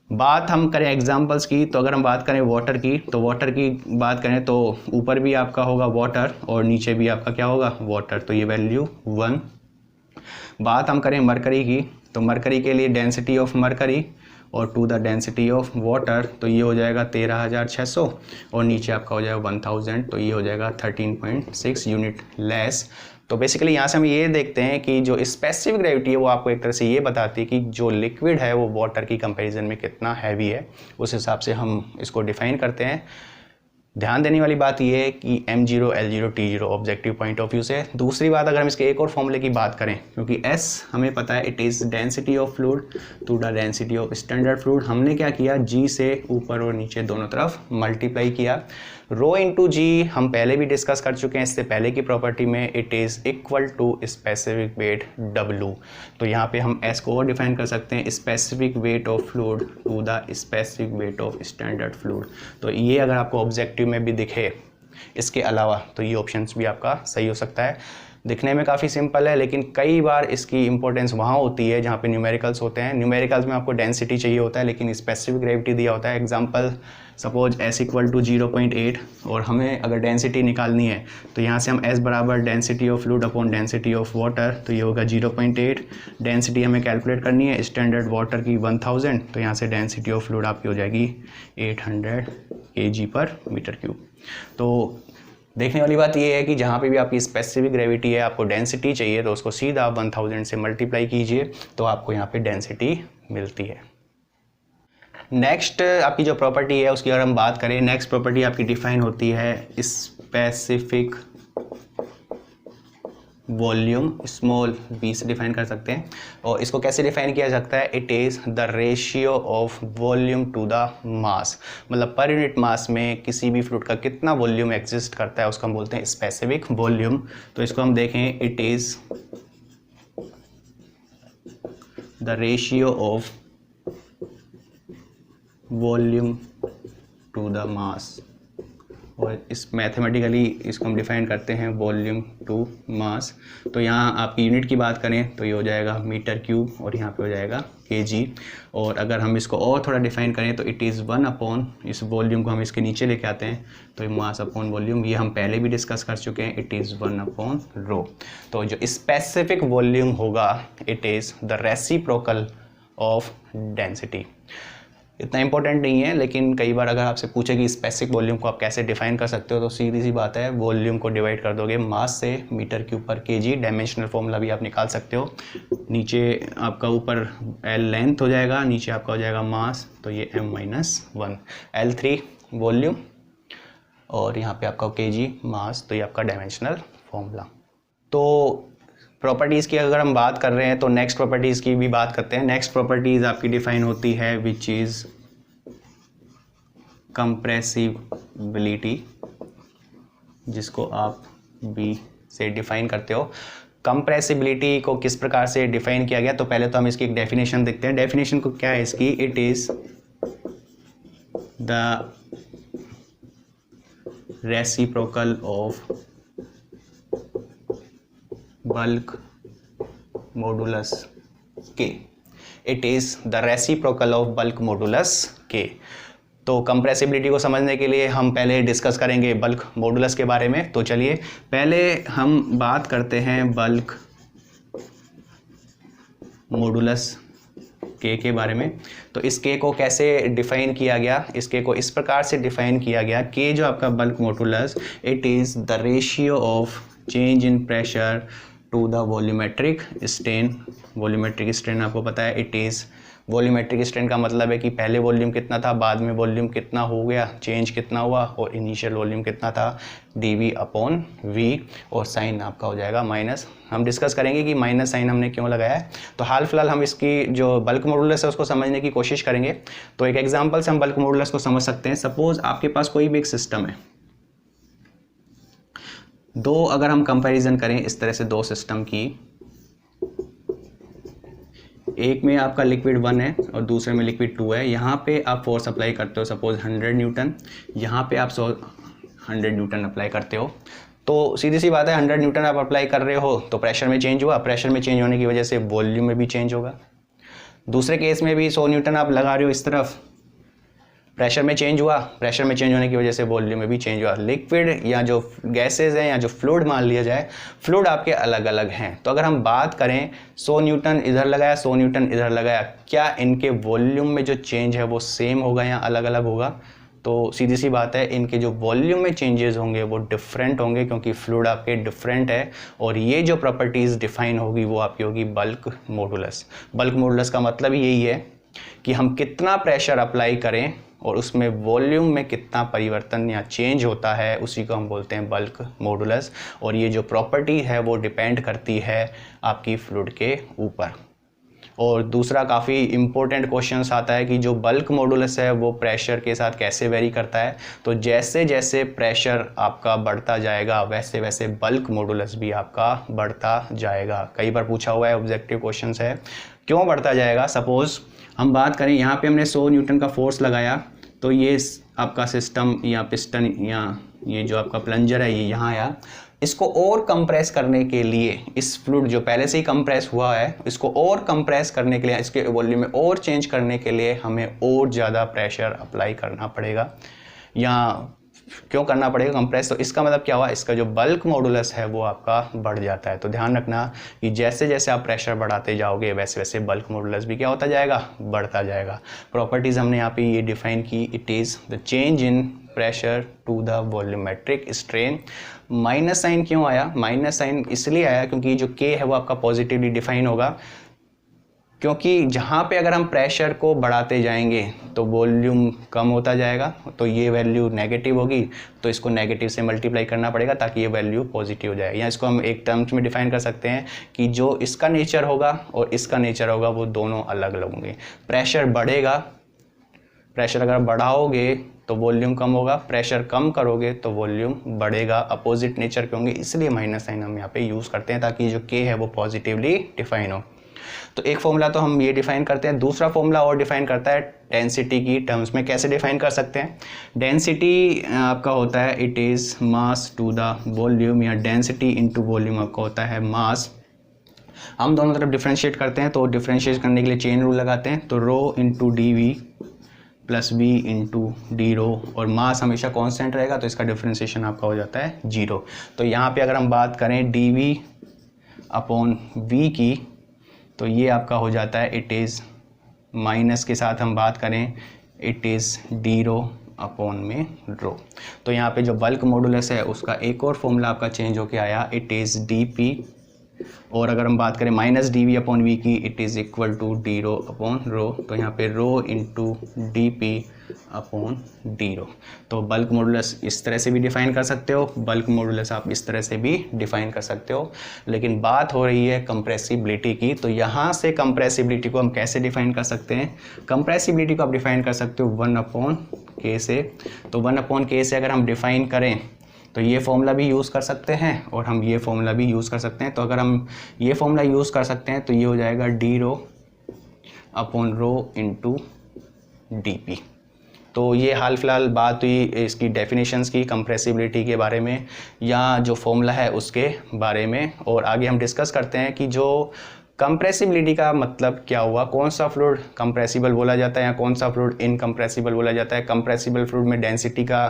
बात हम करें एग्जांपल्स की, तो अगर हम बात करें वाटर की, तो वाटर की बात करें तो ऊपर भी आपका होगा वाटर और नीचे भी आपका क्या होगा वाटर, तो ये वैल्यू 1। बात हम करें मरकरी की, तो मरकरी के लिए डेंसिटी ऑफ मरकरी और to the density of water, तो ये हो जाएगा 13,600 और नीचे आपका हो जाएगा 1000, तो ये हो जाएगा 13.6 यूनिट लेस। तो बेसिकली यहाँ से हम ये देखते हैं कि जो स्पेसिफिक ग्रेविटी है वो आपको एक तरह से ये बताती है कि जो लिक्विड है वो वाटर की कंपैरिजन में कितना हैवी है, उस हिसाब से हम इसको डिफाइन करते हैं। ध्यान देने वाली बात ये है कि m0 L0 T0 objective point of view से। दूसरी बात, अगर हम इसके एक और फॉर्मूले की बात करें, क्योंकि S हमें पता है it is density of fluid to the density of standard fluid, हमने क्या किया G से ऊपर और नीचे दोनों तरफ मल्टीप्लाई किया। रो इंटू जी हम पहले भी डिस्कस कर चुके हैं इससे पहले की प्रॉपर्टी में, it is equal to specific weight W। तो यहाँ पे हम S को और डिफाइन कर सकते हैं, specific weight of fluid to the specific weight of standard fluid. तो ये अगर आपको ऑब्जेक्टिव में भी दिखे इसके अलावा, तो ये ऑप्शंस भी आपका सही हो सकता है। दिखने में काफ़ी सिंपल है, लेकिन कई बार इसकी इंपॉर्टेंस वहाँ होती है जहाँ पे न्यूमेरिकल्स होते हैं। न्यूमेरिकल्स में आपको डेंसिटी चाहिए होता है लेकिन स्पेसिफिक ग्रेविटी दिया होता है। Example suppose S equal to 0.8 और हमें अगर डेंसिटी निकालनी है तो यहाँ से हम S बराबर density of fluid upon density of water, तो ये होगा 0.8। डेंसिटी हमें कैलकुलेट करनी है स्टैंडर्ड वाटर की 1000, तो यहाँ से डेंसिटी ऑफ फ्लूइड आपकी हो जाएगी 800 kg/m³। तो देखने वाली बात ये है कि जहाँ पे भी आपकी स्पेसिफिक ग्रेविटी है, आपको डेंसिटी चाहिए, तो उसको सीधा आप 1000 से मल्टीप्लाई कीजिए तो आपको यहाँ पे डेंसिटी मिलती है। नेक्स्ट आपकी जो प्रॉपर्टी है उसकी अगर हम बात करें, नेक्स्ट प्रॉपर्टी आपकी डिफाइन होती है स्पेसिफिक वॉल्यूम, स्मॉल b से डिफाइन कर सकते हैं। और इसको कैसे डिफाइन किया सकता है, it is the ratio of volume to the mass, मतलब पर यूनिट मास में किसी भी फ्लूइड का कितना वॉल्यूम एग्जिस्ट करता है उसको हम बोलते हैं स्पेसिफिक वॉल्यूम। तो इसको हम देखें, it is the ratio of volume to the mass, और इस मैथमेटिकली इसको हम डिफाइन करते हैं वॉल्यूम टू मास। तो यहाँ आपकी यूनिट की बात करें तो ये हो जाएगा मीटर क्यूब और यहाँ पे हो जाएगा kg। और अगर हम इसको और थोड़ा डिफाइन करें तो इट इज़ 1 अपॉन, इस वॉल्यूम को हम इसके नीचे लेके आते हैं तो मास अपॉन वॉल्यूम, ये हम पहले भी डिस्कस कर चुके हैं, इट इज़ 1 अपॉन रो। तो जो स्पेसिफिक वॉल्यूम होगा it is the reciprocal of density. इतना इंपॉर्टेंट नहीं है, लेकिन कई बार अगर आपसे पूछे कि स्पेसिफिक वॉल्यूम को आप कैसे डिफाइन कर सकते हो, तो सीधी सी बात है, वॉल्यूम को डिवाइड कर दोगे मास से, मीटर क्यूब पर kg। डायमेंशनल फॉर्मूला भी आप निकाल सकते हो, नीचे आपका ऊपर L लेंथ हो जाएगा, नीचे आपका हो जाएगा मास, तो ये m-1, L3 वॉल्यूम और यहाँ पे आपका kg मास, तो ये आपका डायमेंशनल फॉर्मूला। तो प्रॉपर्टीज़ की अगर हम बात कर रहे हैं तो नेक्स्ट प्रॉपर्टीज़ की भी बात करते हैं। नेक्स्ट प्रॉपर्टीज़ आपकी डिफाइन होती है विच इज़ कंप्रेसिबिलिटी, जिसको आप B से डिफाइन करते हो। कंप्रेसिबिलिटी को किस प्रकार से डिफाइन किया गया, तो पहले तो हम इसकी एक डेफिनेशन देखते हैं। डेफिनेशन को क्या है इसकी, it is the reciprocal of bulk modulus के। It is the reciprocal of bulk modulus के। तो कंप्रेसिबिलिटी को समझने के लिए हम पहले डिस्कस करेंगे बल्क मॉडुलस के बारे में। तो चलिए पहले हम बात करते हैं बल्क मॉडुलस के बारे में। तो इस के को कैसे डिफाइन किया गया, इस के को इस प्रकार से डिफाइन किया गया, के जो आपका bulk modulus, it is the ratio of change in pressure to the volumetric strain. Volumetric strain आपको पता है इट इज़, वॉल्यूमेट्रिक स्ट्रेन का मतलब है कि पहले वॉल्यूम कितना था, बाद में वॉल्यूम कितना हो गया, चेंज कितना हुआ, और इनिशियल वॉल्यूम कितना था, dV/V, और साइन आपका हो जाएगा माइनस। हम डिस्कस करेंगे कि माइनस साइन हमने क्यों लगाया है। तो हाल फिलहाल हम इसकी जो बल्क मॉडुलस है उसको समझने की कोशिश करेंगे। तो एक एग्जांपल से हम बल्क मॉडुलस को समझ सकते हैं। सपोज आपके पास कोई भी एक सिस्टम है, दो अगर हम कंपैरिजन करें इस तरह से दो सिस्टम की, एक में आपका लिक्विड 1 है और दूसरे में लिक्विड 2 है। यहाँ पे आप फोर्स अप्लाई करते हो सपोज 100 न्यूटन, यहाँ पे आप 100 न्यूटन अप्लाई करते हो। तो सीधी सी बात है 100 न्यूटन आप अप्लाई कर रहे हो तो प्रेशर में चेंज हुआ, प्रेशर में चेंज होने की वजह से वॉल्यूम में भी चेंज होगा। दूसरे केस में भी 100 न्यूटन आप लगा रहे हो इस तरफ, प्रेशर में चेंज हुआ, प्रेशर में चेंज होने की वजह से वॉल्यूम में भी चेंज हुआ। लिक्विड या जो गैसेज हैं या जो फ्लूइड मान लिया जाए, फ्लूइड आपके अलग अलग हैं। तो अगर हम बात करें 100 न्यूटन इधर लगाया, 100 न्यूटन इधर लगाया, क्या इनके वॉल्यूम में जो चेंज है वो सेम होगा या अलग अलग होगा? तो सीधी सी बात है इनके जो वॉल्यूम में चेंजेस होंगे वो डिफरेंट होंगे, क्योंकि फ्लूइड आपके डिफरेंट है। और ये जो प्रॉपर्टीज़ डिफाइन होगी वो आपकी होगी बल्क मॉडुलस। बल्क मॉडुलस का मतलब यही है कि हम कितना प्रेशर अप्लाई करें और उसमें वॉल्यूम में कितना परिवर्तन या चेंज होता है, उसी को हम बोलते हैं बल्क मॉडुलस। और ये जो प्रॉपर्टी है वो डिपेंड करती है आपकी फ्लूइड के ऊपर। और दूसरा काफ़ी इम्पोर्टेंट क्वेश्चंस आता है कि जो बल्क मॉडुलस है वो प्रेशर के साथ कैसे वेरी करता है। तो जैसे जैसे प्रेशर आपका बढ़ता जाएगा वैसे वैसे बल्क मॉडुलस भी आपका बढ़ता जाएगा। कई बार पूछा हुआ है, ऑब्जेक्टिव क्वेश्चंस है, क्यों बढ़ता जाएगा। सपोज हम बात करें यहाँ पे हमने 100 न्यूटन का फोर्स लगाया, तो ये आपका सिस्टम या पिस्टन या ये जो आपका प्लंजर है ये यहाँ आया। इसको और कंप्रेस करने के लिए, इस फ्लूइड जो पहले से ही कंप्रेस हुआ है इसको और कंप्रेस करने के लिए, इसके वॉल्यूम में और चेंज करने के लिए हमें और ज़्यादा प्रेशर अप्लाई करना पड़ेगा। या क्यों करना पड़ेगा कंप्रेस? तो इसका मतलब क्या हुआ, इसका जो बल्क मॉडुलस है वो आपका बढ़ जाता है। तो ध्यान रखना कि जैसे जैसे आप प्रेशर बढ़ाते जाओगे वैसे वैसे बल्क मॉडुलस भी क्या होता जाएगा, बढ़ता जाएगा। प्रॉपर्टीज़ हमने यहाँ पे ये डिफाइन की, it is the change in pressure to the volumetric strain. Minus sign क्यों आया? माइनस साइन इसलिए आया क्योंकि जो के है वो आपका पॉजिटिवली डिफाइन होगा, क्योंकि जहाँ पे अगर हम प्रेशर को बढ़ाते जाएंगे तो वॉल्यूम कम होता जाएगा, तो ये वैल्यू नेगेटिव होगी, तो इसको नेगेटिव से मल्टीप्लाई करना पड़ेगा ताकि ये वैल्यू पॉजिटिव हो जाए। या इसको हम एक टर्म्स में डिफाइन कर सकते हैं कि जो इसका नेचर होगा और इसका नेचर होगा वो दोनों अलग अलग होंगे। प्रेशर बढ़ेगा, प्रेशर अगर बढ़ाओगे तो वॉल्यूम कम होगा, प्रेशर कम करोगे तो वॉल्यूम बढ़ेगा, अपोजिट नेचर के होंगे। इसलिए माइनस साइन हम यहाँ पे यूज़ करते हैं ताकि जो के है वो पॉजिटिवली डिफाइन हो। तो एक फॉर्मूला तो हम ये डिफाइन करते हैं। दूसरा फॉर्मूला और डिफाइन करता है डेंसिटी की टर्म्स में। कैसे डिफाइन कर सकते हैं? डेंसिटी आपका होता है it is mass to the volume, या डेंसिटी इनटू वॉल्यूम आपका होता है मास। हम दोनों तरफ डिफ्रेंशिएट करते हैं, तो डिफ्रेंशिएट करने के लिए चेन रूल लगाते हैं। तो rho into D V plus B into D rho, और मास हमेशा कांस्टेंट रहेगा तो इसका डिफ्रेंशिएशन आपका हो जाता है 0। तो यहाँ पे अगर हम बात करें डी वी अपॉन वी की, तो ये आपका हो जाता है इट इज़, माइनस के साथ हम बात करें it is D rho upon में रो। तो यहाँ पे जो बल्क मॉडुलस है उसका एक और फॉर्मूला आपका चेंज होके आया, इट इज़ डी पी। और अगर हम बात करें minus D V upon V की, it is equal to D rho upon rho. तो यहाँ पे rho into D P upon D rho. तो बल्क मॉडुलस इस तरह से भी डिफाइन कर सकते हो, बल्क मॉडुलस आप इस तरह से भी डिफाइन कर सकते हो। लेकिन बात हो रही है कंप्रेसिबिलिटी की, तो यहाँ से कंप्रेसिबिलिटी को हम कैसे डिफाइन कर सकते हैं? कंप्रेसिबिलिटी को आप डिफाइन कर सकते हो 1 अपॉन के से। तो 1 अपॉन के से अगर हम डिफाइन करें तो ये फॉर्मूला भी यूज़ कर सकते हैं और हम ये फॉर्मूला भी यूज़ कर सकते हैं। तो अगर हम ये फॉर्मूला यूज़ कर सकते हैं तो ये हो जाएगा डी रो अपॉन रो इंटू डी पी। तो ये हाल फिलहाल बात हुई इसकी डेफिनेशंस की, कंप्रेसिबिलिटी के बारे में या जो फॉर्मूला है उसके बारे में। और आगे हम डिस्कस करते हैं कि जो कंप्रेसिबिलिटी का मतलब क्या हुआ, कौन सा फ्लूइड कंप्रेसिबल बोला जाता है या कौन सा फ्लूइड इनकम्प्रेसिबल बोला जाता है। कंप्रेसिबल फ्लूइड में डेंसिटी का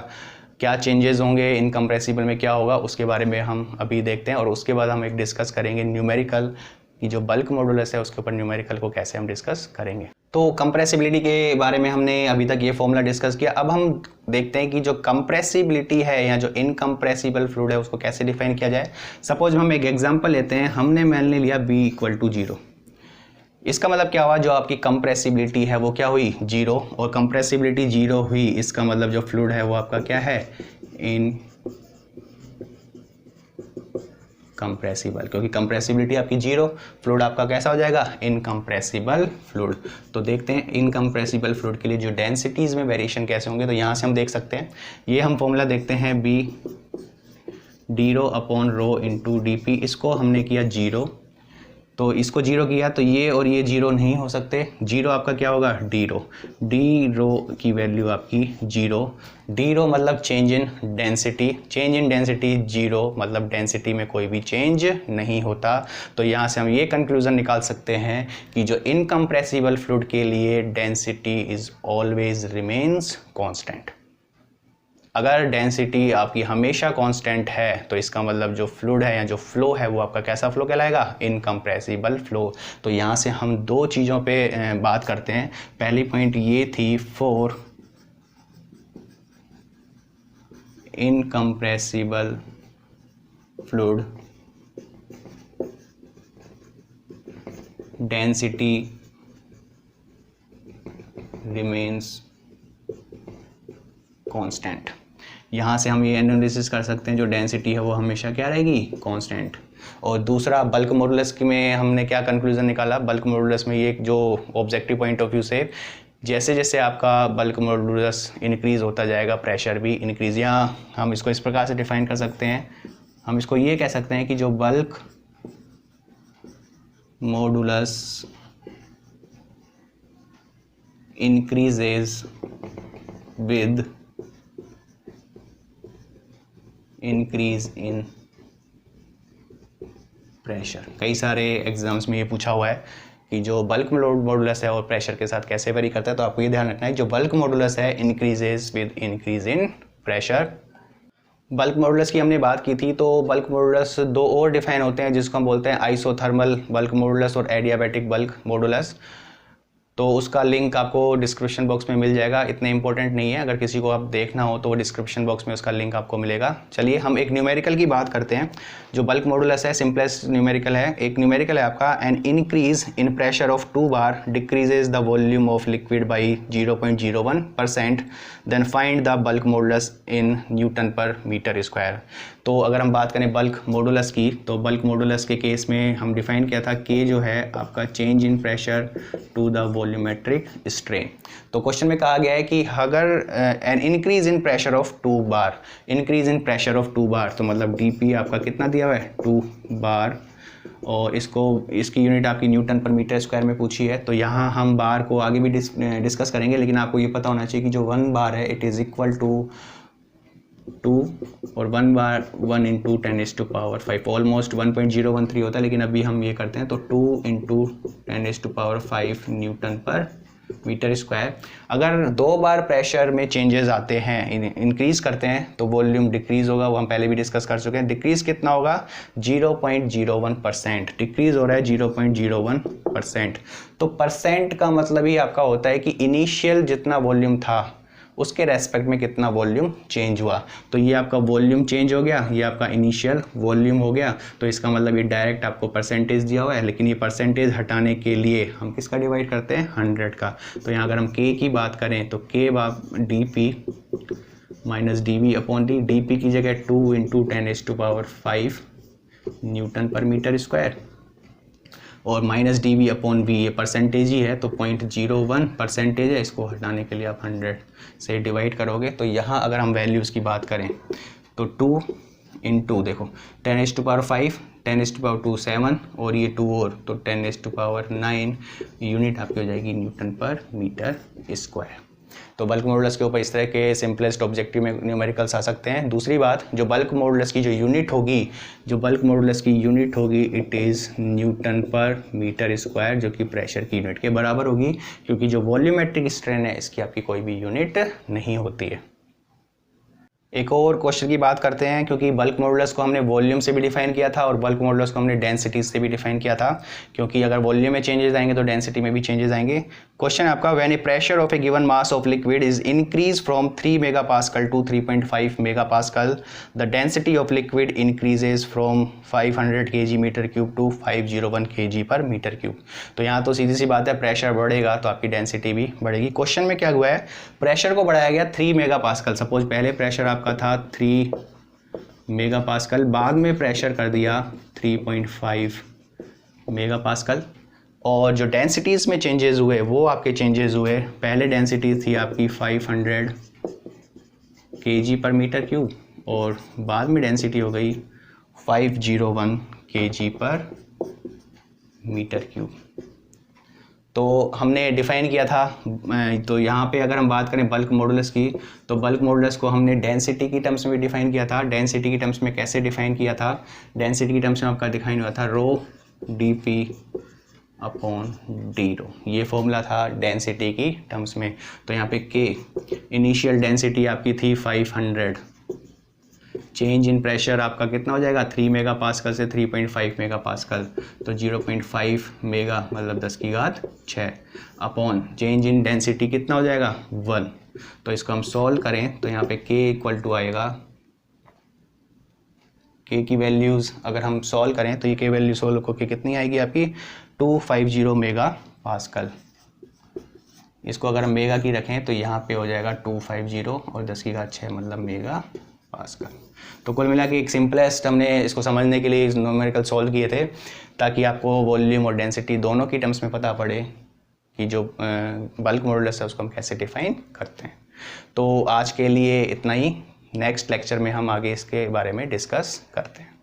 क्या चेंजेस होंगे, इनकम्प्रेसिबल में क्या होगा, उसके बारे में हम अभी देखते हैं। और उसके बाद हम एक डिस्कस करेंगे न्यूमेरिकल कि जो बल्क मॉडुलस है उसके ऊपर न्यूमेरिकल को कैसे हम डिस्कस करेंगे। तो कंप्रेसिबिलिटी के बारे में हमने अभी तक ये फॉर्मूला डिस्कस किया। अब हम देखते हैं कि जो कंप्रेसिबिलिटी है या जो इनकम्प्रेसिबल फ्लूइड है उसको कैसे डिफाइन किया जाए। सपोज हम एक एग्जांपल लेते हैं, हमने मान लिया B = 0। इसका मतलब क्या हुआ, जो आपकी कंप्रेसिबिलिटी है वो क्या हुई, 0, और कंप्रेसिबिलिटी 0 हुई, इसका मतलब जो फ्लूइड है वो आपका क्या है, इन कंप्रेसिबल, क्योंकि कंप्रेसिबिलिटी आपकी 0, फ्लूइड आपका कैसा हो जाएगा, इनकम्प्रेसिबल फ्लूइड। तो देखते हैं इनकम्प्रेसिबल फ्लूइड के लिए जो डेंसिटीज़ में वेरिएशन कैसे होंगे। तो यहाँ से हम देख सकते हैं, ये हम फॉर्मूला देखते हैं B d/ρ × dP, इसको हमने किया 0, तो इसको 0 किया तो ये और ये 0 नहीं हो सकते, 0 आपका क्या होगा, d/ρ की वैल्यू आपकी 0, d/ρ मतलब change in density, change in density 0 मतलब डेंसिटी में कोई भी चेंज नहीं होता। तो यहाँ से हम ये कंक्लूजन निकाल सकते हैं कि जो इनकम्प्रेसिबल फ्लूइड के लिए density is always remains constant. अगर डेंसिटी आपकी हमेशा कांस्टेंट है तो इसका मतलब जो फ्लूइड है या जो फ्लो है वो आपका कैसा फ्लो कहलाएगा, इनकम्प्रेसिबल फ्लो। तो यहाँ से हम दो चीज़ों पे बात करते हैं। पहली पॉइंट ये थी, for incompressible fluid density remains constant. यहाँ से हम ये एनालिसिस कर सकते हैं जो डेंसिटी है वो हमेशा क्या रहेगी, कांस्टेंट। और दूसरा बल्क मॉडुलस में हमने क्या कंक्लूजन निकाला, बल्क मॉडुलस में ये जो ऑब्जेक्टिव पॉइंट ऑफ व्यू से जैसे जैसे आपका बल्क मॉडुलस इंक्रीज़ होता जाएगा प्रेशर भी इंक्रीज, या हम इसको इस प्रकार से डिफाइन कर सकते हैं, हम इसको ये कह सकते हैं कि जो bulk modulus increases with increase in pressure. कई सारे एग्जाम्स में ये पूछा हुआ है कि जो बल्क मॉडुलस है और प्रेशर के साथ कैसे वेरी करता है। तो आपको ये ध्यान रखना है, जो बल्क मॉडुलस है increases with increase in pressure. Bulk modulus की हमने बात की थी, तो बल्क मॉडुलस दो और डिफाइन होते हैं जिसको हम बोलते हैं आइसोथर्मल बल्क मॉडुलस और एडियाबैटिक बल्क मॉडुलस। तो उसका लिंक आपको डिस्क्रिप्शन बॉक्स में मिल जाएगा, इतने इंपॉर्टेंट नहीं है, अगर किसी को आप देखना हो तो वो डिस्क्रिप्शन बॉक्स में उसका लिंक आपको मिलेगा। चलिए हम एक न्यूमेरिकल की बात करते हैं। जो बल्क मॉडुलस है सिंपलेस्ट न्यूमेरिकल है, एक न्यूमेरिकल है आपका, an increase in pressure of 2 bar decreases the volume of liquid by 0.01%, then find the bulk modulus in Nm/m²। तो अगर हम बात करें बल्क मॉडुलस की, तो बल्क मॉडुलस के केस में हम डिफाइन किया था K जो है आपका change in pressure to the volumetric strain. तो क्वेश्चन में कहा गया है कि अगर an increase in pressure of 2 bar, increase in pressure of 2 bar, तो मतलब dP आपका कितना दिया हुआ है, 2 बार, और इसकी यूनिट आपकी Nm/m² में पूछी है। तो यहाँ हम बार को आगे भी डिस्कस करेंगे, लेकिन आपको ये पता होना चाहिए कि जो 1 बार है इट इज़ इक्वल टू 2, और 1 बार 1 × 10⁵, ऑलमोस्ट 1.013 होता है, लेकिन अभी हम ये करते हैं तो 2 × 10⁵ Nm/m²। अगर 2 बार प्रेशर में चेंजेस आते हैं, इंक्रीज करते हैं, तो वॉल्यूम डिक्रीज होगा, वो हम पहले भी डिस्कस कर चुके हैं। डिक्रीज कितना होगा, 0.01%, डिक्रीज हो रहा है 0.01%। तो परसेंट का मतलब ही आपका होता है कि इनिशियल जितना वॉल्यूम था उसके रेस्पेक्ट में कितना वॉल्यूम चेंज हुआ। तो ये आपका वॉल्यूम चेंज हो गया, ये आपका इनिशियल वॉल्यूम हो गया। तो इसका मतलब ये डायरेक्ट आपको परसेंटेज दिया हुआ है, लेकिन ये परसेंटेज हटाने के लिए हम किसका डिवाइड करते हैं, 100 का। तो यहाँ अगर हम K की बात करें तो K dP minus dV/d, dP की जगह 2 × 10⁵ Nm/m², और माइनस dV/V ये परसेंटेज ही है, तो 0.01% है, इसको हटाने के लिए आप 100 से डिवाइड करोगे। तो यहाँ अगर हम वैल्यूज़ की बात करें तो 2 × देखो 10⁵, 10⁻² 7, और ये 2 और, तो 10⁹9 यूनिट आपकी हो जाएगी Nm/m²। तो बल्क मॉडुलस के ऊपर इस तरह के सिंपलेस्ट ऑब्जेक्टिव में न्यूमेरिकल्स आ सकते हैं। दूसरी बात, जो बल्क मॉडुलस की जो यूनिट होगी, इट इज़ Nm/m², जो कि प्रेशर की यूनिट के बराबर होगी, क्योंकि जो वॉल्यूमेट्रिक स्ट्रेन है इसकी आपकी कोई भी यूनिट नहीं होती है। एक और क्वेश्चन की बात करते हैं, क्योंकि बल्क मॉडुलस को हमने वॉल्यूम से भी डिफाइन किया था और बल्क मॉडुलस को हमने डेंसिटी से भी डिफाइन किया था, क्योंकि अगर वॉल्यूम में चेंजेस आएंगे तो डेंसिटी में भी चेंजेस आएंगे। क्वेश्चन आपका, when a pressure of a given mass of liquid is increase from 3 megapascal to 3.5 megapascal, the density of liquid increases from 500 kg metre cube to 501 kg पर metre cube. तो यहाँ तो सीधी सी बात है, प्रेशर बढ़ेगा तो आपकी डेंसिटी भी बढ़ेगी। क्वेश्चन में क्या हुआ है, प्रेशर को बढ़ाया गया 3 मेगापास्कल। सपोज पहले प्रेशर आपका था 3 मेगापास्कल, बाद में प्रेशर कर दिया 3.5 मेगापास्कल, और जो डेंसिटीज़ में चेंजेस हुए वो आपके चेंजेस हुए, पहले डेंसिटी थी आपकी 500 kg पर मीटर क्यूब और बाद में डेंसिटी हो गई 501 kg पर मीटर क्यूब। तो हमने डिफ़ाइन किया था, तो यहाँ पे अगर हम बात करें बल्क मॉडुलस की, तो बल्क मॉडुलस को हमने डेंसिटी की टर्म्स में भी डिफ़ाइन किया था। डेंसिटी की टर्म्स में कैसे डिफ़ाइन किया था, डेंसिटी की टर्म्स में आपका डिफाइन हुआ था रो dp अपॉन डी रो, ये फॉर्मूला था डेंसिटी की टर्म्स में। तो यहाँ पे k इनिशियल डेंसिटी आपकी थी 500, चेंज इन प्रेशर आपका कितना हो जाएगा 3 मेगापास्कल से 3.5 मेगापास्कल, तो 0.5 मेगा मतलब 10 की घात 6 अपॉन चेंज इन डेंसिटी कितना हो जाएगा 1। तो इसको हम सॉल्व करें तो यहाँ पे k इक्वल टू आएगा, k की वैल्यूज़ अगर हम सॉल्व करें तो ये k वैल्यू सॉल्व करके कितनी आएगी आपकी 250 मेगा पास्कल। इसको अगर हम मेगा की रखें तो यहाँ पे हो जाएगा 250 और 10 की घात 6 मतलब मेगा पास्कल। तो कुल मिला के एक सिंपलेस्ट हमने इसको समझने के लिए न्यूमेरिकल सॉल्व किए थे, ताकि आपको वॉल्यूम और डेंसिटी दोनों की टर्म्स में पता पड़े कि जो बल्क मॉडुलस है उसको हम कैसे डिफाइन करते हैं। तो आज के लिए इतना ही, नेक्स्ट लेक्चर में हम आगे इसके बारे में डिस्कस करते हैं।